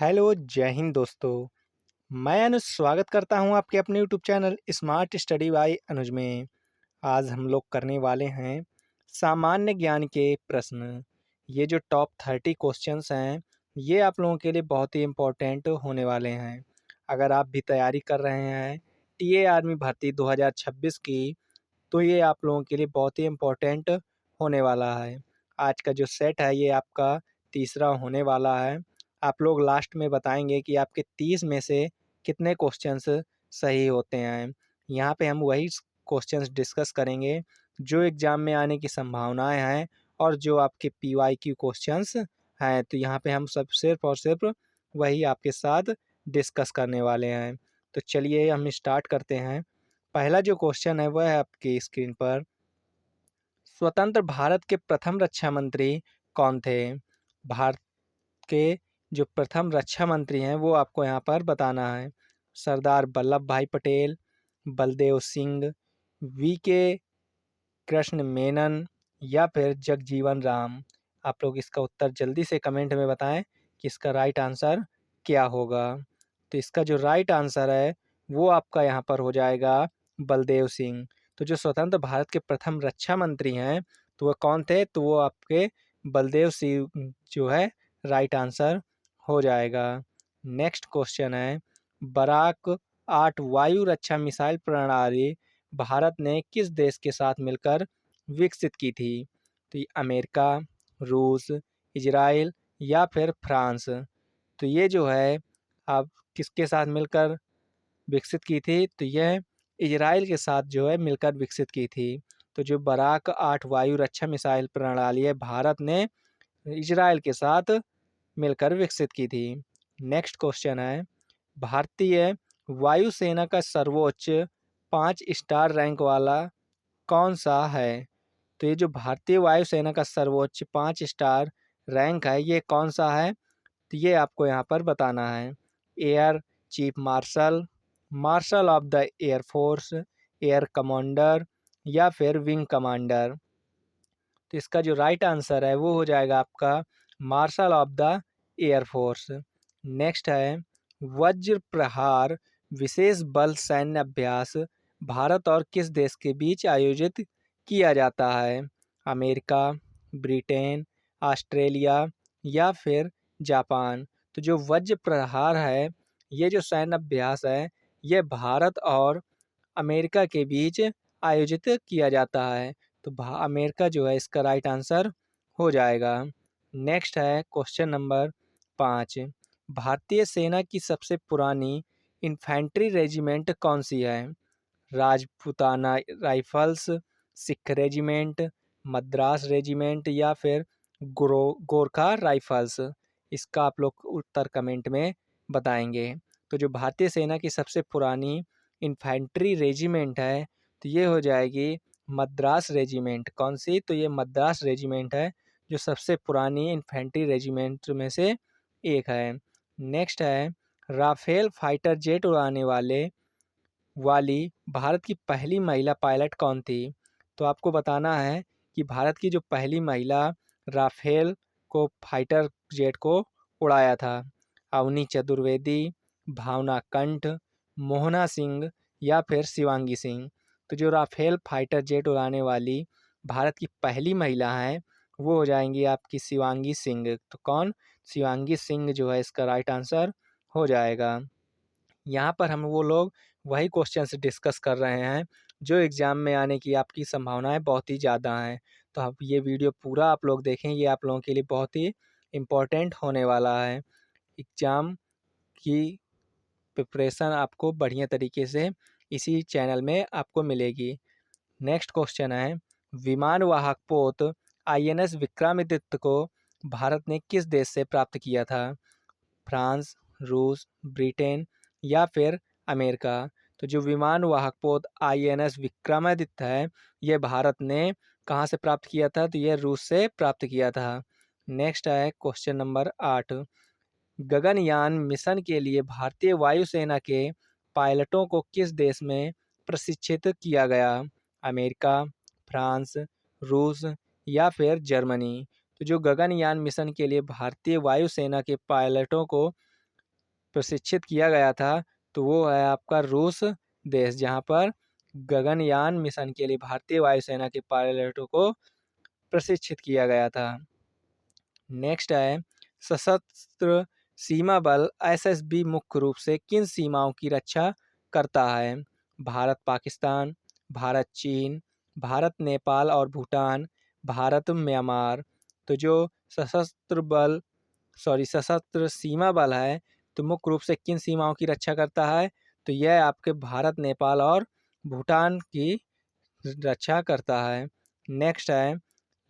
Hello, जय हिंद दोस्तों। मैं अनुज स्वागत करता हूं आपके अपने YouTube channel smart study by Anuj में। आज हम लोग करने वाले हैं सामान्य ज्ञान के प्रश्न। ये जो टॉप 30 क्वेश्चंस हैं, ये आप लोगों के लिए बहुत ही इम्पोर्टेंट होने वाले हैं। अगर आप भी तैयारी कर रहे हैं टीए आर्मी भर्ती 2026 की, तो ये आप लोगों के लिए बहुत ही इम्पोर्टेंट होने वाला है। आज का जो सेट है ये आपका तीसरा होने वाला है। आप लोग लास्ट में बताएंगे कि आपके 30 में से कितने क्वेश्चंस सही होते हैं। यहाँ पे हम वही क्वेश्चंस डिस्कस करेंगे जो एग्ज़ाम में आने की संभावनाएं हैं और जो आपके पीवाईक्यू क्वेश्चंस हैं। तो यहाँ पे हम सब सिर्फ और सिर्फ वही आपके साथ डिस्कस करने वाले हैं। तो चलिए हम स्टार्ट करते हैं। पहला जो क्वेश्चन है वह है आपकी स्क्रीन पर। स्वतंत्र भारत के प्रथम रक्षा मंत्री कौन थे? भारत के जो प्रथम रक्षा मंत्री हैं वो आपको यहाँ पर बताना है। सरदार वल्लभ भाई पटेल, बलदेव सिंह, वी के कृष्ण मेनन या फिर जगजीवन राम। आप लोग इसका उत्तर जल्दी से कमेंट में बताएं कि इसका राइट आंसर क्या होगा। तो इसका जो राइट आंसर है वो आपका यहाँ पर हो जाएगा बलदेव सिंह। तो जो स्वतंत्र भारत के प्रथम रक्षा मंत्री हैं तो वह कौन थे? तो वो आपके बलदेव सिंह जो है राइट आंसर हो जाएगा। नेक्स्ट क्वेश्चन है, बराक 8 वायु रक्षा मिसाइल प्रणाली भारत ने किस देश के साथ मिलकर विकसित की थी? तो ये अमेरिका, रूस, इजराइल या फिर फ्रांस। तो ये जो है आप किसके साथ मिलकर विकसित की थी? तो यह इजराइल के साथ जो है मिलकर विकसित की थी। तो जो बराक 8 वायु रक्षा मिसाइल प्रणाली है भारत ने इजराइल के साथ मिलकर विकसित की थी। नेक्स्ट क्वेश्चन है, भारतीय वायुसेना का सर्वोच्च 5 स्टार रैंक वाला कौन सा है? तो ये जो भारतीय वायुसेना का सर्वोच्च 5 स्टार रैंक है ये कौन सा है? तो ये आपको यहाँ पर बताना है। Air chief marshal, marshal of the air force, air commander या फिर विंग कमांडर। तो इसका जो राइट आंसर है वो हो जाएगा आपका marshal of the air force. Next है, वज्र प्रहार विशेष बल सैन्य अभ्यास भारत और किस देश के बीच आयोजित किया जाता है? अमेरिका, ब्रिटेन, ऑस्ट्रेलिया या फिर जापान। तो जो वज्र प्रहार है ये जो सैन्य अभ्यास है ये भारत और अमेरिका के बीच आयोजित किया जाता है। तो अमेरिका जो है इसका राइट आंसर हो जाएगा। नेक्स्ट है क्वेश्चन नंबर 5, भारतीय सेना की सबसे पुरानी इन्फेंट्री रेजिमेंट कौन सी है? Rajputana rifles, Sikh regiment, Madras regiment या फिर गोरखा राइफल्स। इसका आप लोग उत्तर कमेंट में बताएंगे। तो जो भारतीय सेना की सबसे पुरानी इन्फेंट्री रेजिमेंट है तो ये हो जाएगी मद्रास रेजिमेंट। कौन सी? तो ये मद्रास रेजिमेंट है जो सबसे पुरानी इन्फेंट्री रेजिमेंट में से एक है। नेक्स्ट है, राफेल फाइटर जेट उड़ाने वाली भारत की पहली महिला पायलट कौन थी? तो आपको बताना है कि भारत की जो पहली महिला राफेल को फाइटर जेट को उड़ाया था। अवनी चतुर्वेदी, भावना कंठ, मोहना सिंह या फिर शिवांगी सिंह। तो जो राफेल फाइटर जेट उड़ाने वाली भारत की पहली महिला हैं वो हो जाएंगी आपकी शिवांगी सिंह। तो कौन? शिवांगी सिंह जो है इसका राइट आंसर हो जाएगा। यहाँ पर हम वो लोग वही क्वेश्चंस डिस्कस कर रहे हैं जो एग्ज़ाम में आने की आपकी संभावनाएं बहुत ही ज़्यादा हैं। तो आप ये वीडियो पूरा आप लोग देखें, ये आप लोगों के लिए बहुत ही इम्पोर्टेंट होने वाला है। एग्ज़ाम की प्रिपरेशन आपको बढ़िया तरीके से इसी चैनल में आपको मिलेगी। नेक्स्ट क्वेश्चन है, विमान वाहक पोत आईएनएस विक्रमादित्य को भारत ने किस देश से प्राप्त किया था? फ्रांस, रूस, ब्रिटेन या फिर अमेरिका। तो जो विमान वाहक पोत आईएनएस विक्रमादित्य है ये भारत ने कहाँ से प्राप्त किया था? तो ये रूस से प्राप्त किया था। नेक्स्ट है क्वेश्चन नंबर 8, गगनयान मिशन के लिए भारतीय वायुसेना के पायलटों को किस देश में प्रशिक्षित किया गया? अमेरिका, फ्रांस, रूस या फिर जर्मनी। तो जो गगनयान मिशन के लिए भारतीय वायुसेना के पायलटों को प्रशिक्षित किया गया था, तो वो है आपका रूस देश, जहाँ पर गगनयान मिशन के लिए भारतीय वायुसेना के पायलटों को प्रशिक्षित किया गया था। नेक्स्ट है सशस्त्र सीमा बल एसएसबी मुख्य रूप से किन सीमाओं की रक्षा करता है? भारत पाकिस्तान, भारत चीन, भारत नेपाल और भूटान, भारत म्यांमार। तो जो सशस्त्र सीमा बल है, तो मुख्य रूप से किन सीमाओं की रक्षा करता है? तो यह आपके भारत, नेपाल और भूटान की रक्षा करता है। नेक्स्ट है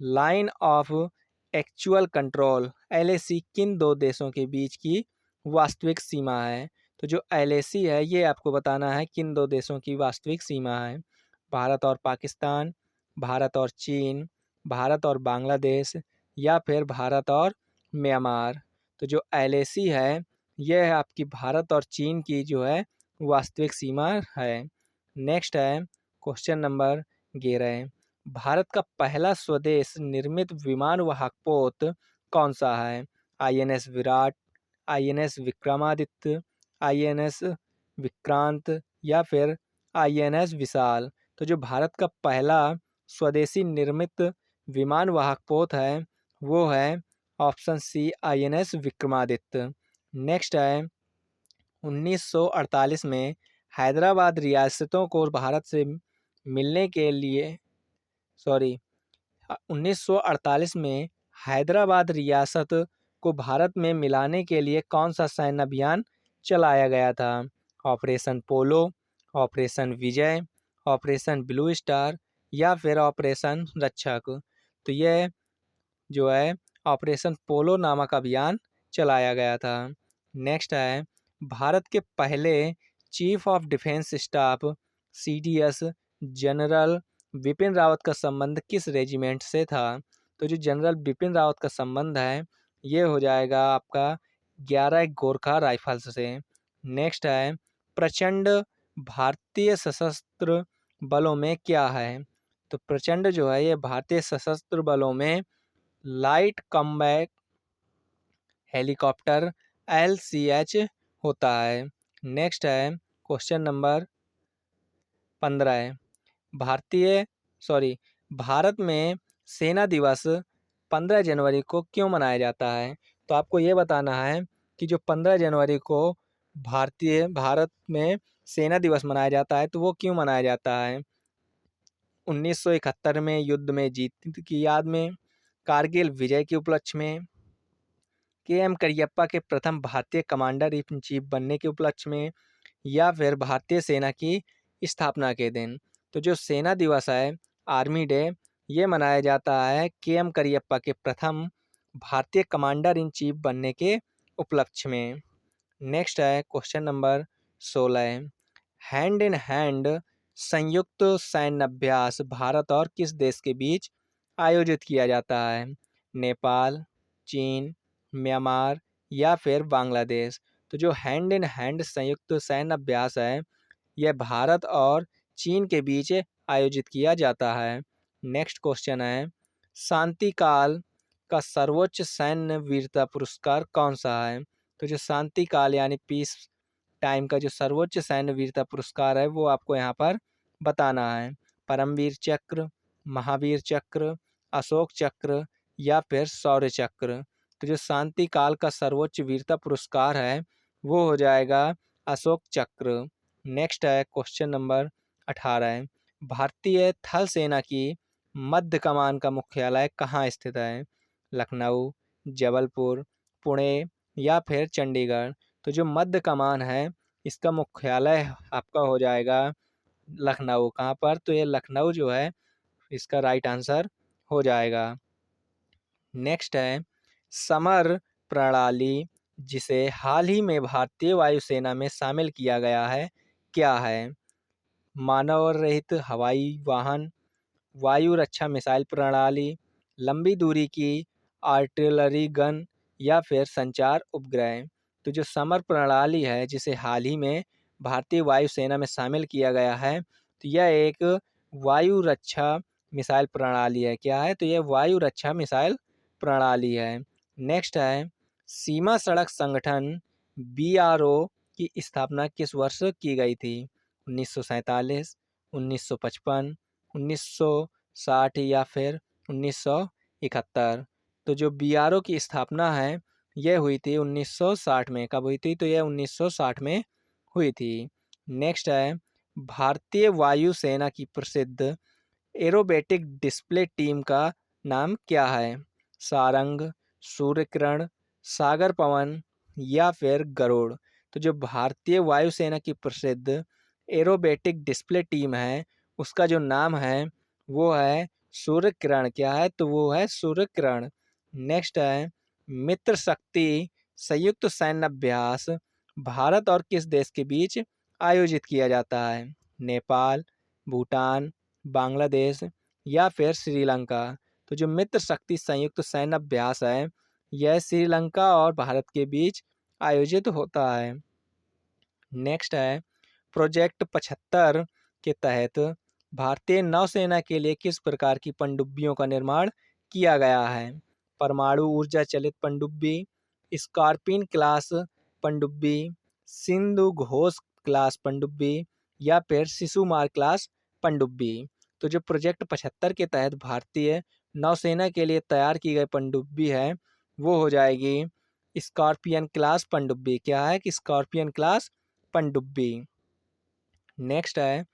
line of actual control LAC किन दो देशों के बीच की वास्तविक सीमा है? तो जो एलएसी है ये आपको बताना है किन दो देशों की वास्तविक सीमा है। भारत और पाकिस्तान, भारत और चीन, भारत और बांग्लादेश या फिर भारत और म्यांमार। तो जो एलएसी है यह है आपकी भारत और चीन की जो है वास्तविक सीमा है। नेक्स्ट है क्वेश्चन नंबर 11, भारत का पहला स्वदेश निर्मित विमान वाहक पोत कौन सा है? INS Virat, INS Vikramaditya, INS Vikrant या फिर आईएनएस विशाल। तो जो भारत का पहला स्वदेशी निर्मित विमान वाहक पोत है वो है option C INS Vikramaditya. Next है 1948 में हैदराबाद रियासतों को भारत से मिलने के लिए 1948 में हैदराबाद रियासत को भारत में मिलाने के लिए कौन सा सैन्य अभियान चलाया गया था? ऑपरेशन पोलो, ऑपरेशन विजय, ऑपरेशन ब्लू स्टार या फिर ऑपरेशन रक्षक। तो यह जो है ऑपरेशन पोलो नामक अभियान चलाया गया था। नेक्स्ट है भारत के पहले chief of defence staff CDS general Bipin Rawat का संबंध किस रेजिमेंट से था? तो जो जनरल बिपिन रावत का संबंध है ये हो जाएगा आपका 11 गोरखा राइफल्स से। नेक्स्ट है प्रचंड भारतीय सशस्त्र बलों में क्या है? तो प्रचंड जो है ये भारतीय सशस्त्र बलों में लाइट कम्बैट हेलीकॉप्टर LCH होता है। नेक्स्ट है क्वेश्चन नंबर 15 है भारत में सेना दिवस 15 जनवरी को क्यों मनाया जाता है? तो आपको ये बताना है कि जो 15 जनवरी को भारत में सेना दिवस मनाया जाता है तो वो क्यों मनाया जाता है? 1971 में युद्ध में जीत की याद में, कारगिल विजय के उपलक्ष्य में, KM करियप्पा के प्रथम भारतीय कमांडर इन चीफ बनने के उपलक्ष्य में या फिर भारतीय सेना की स्थापना के दिन। तो जो सेना दिवस है आर्मी डे ये मनाया जाता है KM करियप्पा के प्रथम भारतीय कमांडर इन चीफ बनने के उपलक्ष्य में। नेक्स्ट है question number 16, hand in hand संयुक्त सैन्य अभ्यास भारत और किस देश के बीच आयोजित किया जाता है? नेपाल, चीन, म्यांमार या फिर बांग्लादेश। तो जो हैंड इन हैंड संयुक्त सैन्य अभ्यास है यह भारत और चीन के बीच आयोजित किया जाता है। नेक्स्ट क्वेश्चन है शांति काल का सर्वोच्च सैन्य वीरता पुरस्कार कौन सा है? तो जो शांति काल यानी पीस टाइम का जो सर्वोच्च सैन्य वीरता पुरस्कार है वो आपको यहाँ पर बताना है। परमवीर चक्र, महावीर चक्र, अशोक चक्र या फिर शौर्य चक्र। तो जो शांति काल का सर्वोच्च वीरता पुरस्कार है वो हो जाएगा अशोक चक्र। नेक्स्ट है क्वेश्चन नंबर 18, भारतीय थल सेना की मध्य कमान का मुख्यालय कहाँ स्थित है? लखनऊ, जबलपुर, पुणे या फिर चंडीगढ़। तो जो मध्य कमान है इसका मुख्यालय आपका हो जाएगा लखनऊ। कहाँ पर? तो ये लखनऊ जो है इसका राइट आंसर हो जाएगा। नेक्स्ट है समर प्रणाली जिसे हाल ही में भारतीय वायुसेना में शामिल किया गया है क्या है? मानव रहित हवाई वाहन, वायु रक्षा मिसाइल प्रणाली, लंबी दूरी की आर्टिलरी गन या फिर संचार उपग्रह। तो जो समर प्रणाली है जिसे हाल ही में भारतीय वायुसेना में शामिल किया गया है तो यह एक वायु रक्षा मिसाइल प्रणाली है। क्या है? तो यह वायु रक्षा मिसाइल प्रणाली है। नेक्स्ट है सीमा सड़क संगठन बीआरओ की स्थापना किस वर्ष की गई थी? 1947, 1955, 1960 या फिर 1971? तो जो बीआरओ की स्थापना है यह हुई थी 1960 में। कब हुई थी? तो यह 1960 में हुई थी। नेक्स्ट है, भारतीय वायुसेना की प्रसिद्ध एरोबेटिक डिस्प्ले टीम का नाम क्या है? सारंग, सूर्यकिरण, सागर पवन या फिर गरुड़? तो जो भारतीय वायुसेना की प्रसिद्ध एरोबेटिक डिस्प्ले टीम है उसका जो नाम है वो है सूर्यकिरण। क्या है? तो वो है सूर्यकिरण। नेक्स्ट है, मित्र शक्ति संयुक्त सैन्य अभ्यास भारत और किस देश के बीच आयोजित किया जाता है? नेपाल, भूटान, बांग्लादेश या फिर श्रीलंका? तो जो मित्र शक्ति संयुक्त सैन्य अभ्यास है यह श्रीलंका और भारत के बीच आयोजित होता है। नेक्स्ट है, प्रोजेक्ट 75 के तहत भारतीय नौसेना के लिए किस प्रकार की पनडुब्बियों का निर्माण किया गया है? परमाणु ऊर्जा चलित पनडुब्बी, स्कॉर्पिन क्लास पनडुब्बी, सिंधु घोष क्लास पनडुब्बी या फिर शिशुमार क्लास पनडुब्बी? तो जो प्रोजेक्ट 75 के तहत भारतीय नौसेना के लिए तैयार की गई पनडुब्बी है वो हो जाएगी स्कॉर्पियन क्लास पनडुब्बी। क्या है? कि स्कॉर्पियन क्लास पनडुब्बी। नेक्स्ट है,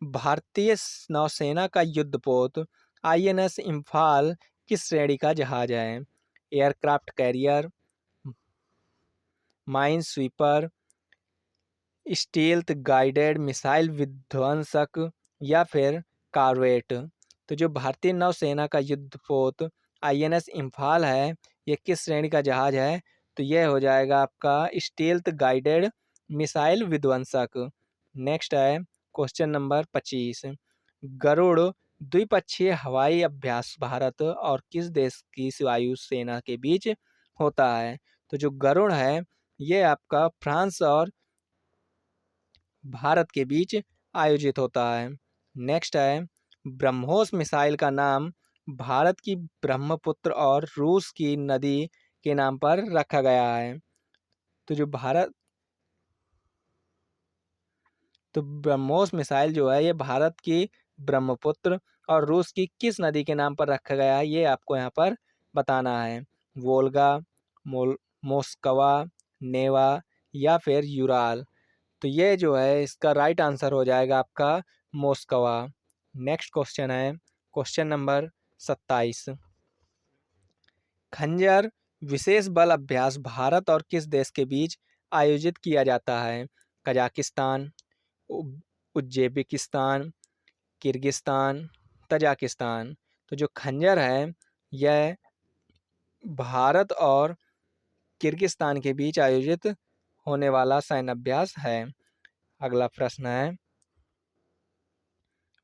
भारतीय नौसेना का युद्धपोत आईएनएस इम्फाल किस श्रेणी का जहाज है? Aircraft carrier, mine sweeper, stealth guided missile विध्वंसक या फिर कॉर्वेट? तो जो भारतीय नौसेना का युद्धपोत आईएनएस इम्फाल है ये किस श्रेणी का जहाज है? तो यह हो जाएगा आपका स्टील्थ गाइडेड मिसाइल विध्वंसक। नेक्स्ट है क्वेश्चन नंबर 25, गरुड़ द्विपक्षीय हवाई अभ्यास भारत और किस देश की वायु सेना के बीच होता है? तो जो गरुड़ है ये आपका फ्रांस और भारत के बीच आयोजित होता है। नेक्स्ट है, ब्रह्मोस मिसाइल का नाम भारत की ब्रह्मपुत्र और रूस की नदी के नाम पर रखा गया है। तो जो भारत तो ब्रह्मोस मिसाइल जो है ये भारत की ब्रह्मपुत्र और रूस की किस नदी के नाम पर रखा गया है ये आपको यहाँ पर बताना है। वोल्गा, मोस्कवा, नेवा या फिर यूराल? तो ये जो है इसका राइट आंसर हो जाएगा आपका मोस्कवा। नेक्स्ट क्वेश्चन है क्वेश्चन नंबर 27, खंजर विशेष बल अभ्यास भारत और किस देश के बीच आयोजित किया जाता है? Kazakhstan, Uzbekistan, Kyrgyzstan, Tajikistan? तो जो खंजर है यह भारत और किर्गिस्तान के बीच आयोजित होने वाला सैन्य अभ्यास है। अगला प्रश्न है,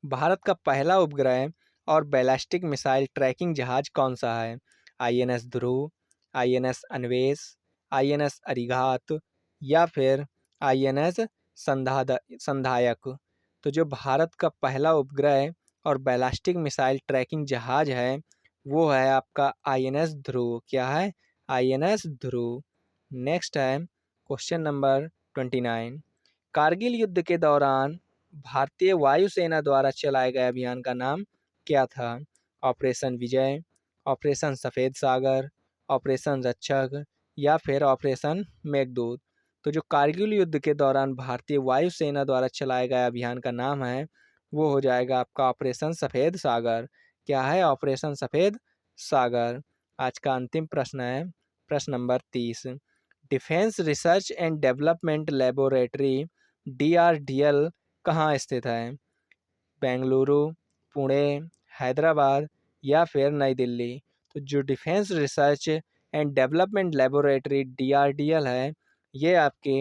भारत का पहला उपग्रह और बैलिस्टिक मिसाइल ट्रैकिंग जहाज कौन सा है? आईएनएस ध्रुव, आईएनएस अन्वेष, आईएनएस अरिघात या फिर आईएनएस संधायक? तो जो भारत का पहला उपग्रह और बैलिस्टिक मिसाइल ट्रैकिंग जहाज है वो है आपका आईएनएस ध्रुव। क्या है? आईएनएस ध्रुव। नेक्स्ट है क्वेश्चन नंबर 29, कारगिल युद्ध के दौरान भारतीय वायुसेना द्वारा चलाए गए अभियान का नाम क्या था? ऑपरेशन विजय, ऑपरेशन सफ़ेद सागर, ऑपरेशन रक्षक या फिर ऑपरेशन मेघदूत? तो जो कारगिल युद्ध के दौरान भारतीय वायुसेना द्वारा चलाए गए अभियान का नाम है वो हो जाएगा आपका ऑपरेशन सफ़ेद सागर। क्या है? ऑपरेशन सफ़ेद सागर। आज का अंतिम प्रश्न है प्रश्न number 30, defence research and development laboratory DRDL कहाँ स्थित है? बेंगलुरु, पुणे, हैदराबाद या फिर नई दिल्ली? तो जो defence research and development laboratory DRDL है ये आपके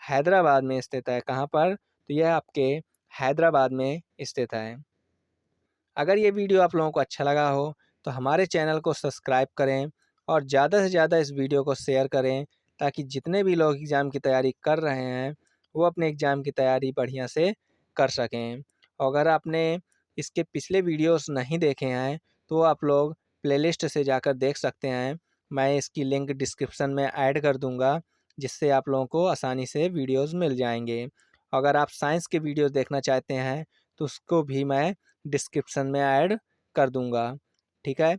हैदराबाद में स्थित है। कहाँ पर? तो यह आपके हैदराबाद में स्थित है। अगर ये वीडियो आप लोगों को अच्छा लगा हो तो हमारे चैनल को सब्सक्राइब करें और ज़्यादा से ज़्यादा इस वीडियो को शेयर करें ताकि जितने भी लोग एग्ज़ाम की तैयारी कर रहे हैं वो अपने एग्ज़ाम की तैयारी बढ़िया से कर सकें। और अगर आपने इसके पिछले वीडियोस नहीं देखे हैं तो आप लोग प्लेलिस्ट से जाकर देख सकते हैं। मैं इसकी लिंक डिस्क्रिप्शन में ऐड कर दूंगा। जिससे आप लोगों को आसानी से वीडियोज़ मिल जाएँगे। अगर आप साइंस के वीडियोज़ देखना चाहते हैं तो उसको भी मैं डिस्क्रिप्शन में ऐड कर दूँगा। ठीक है?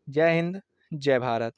जय हिंद, जय भारत।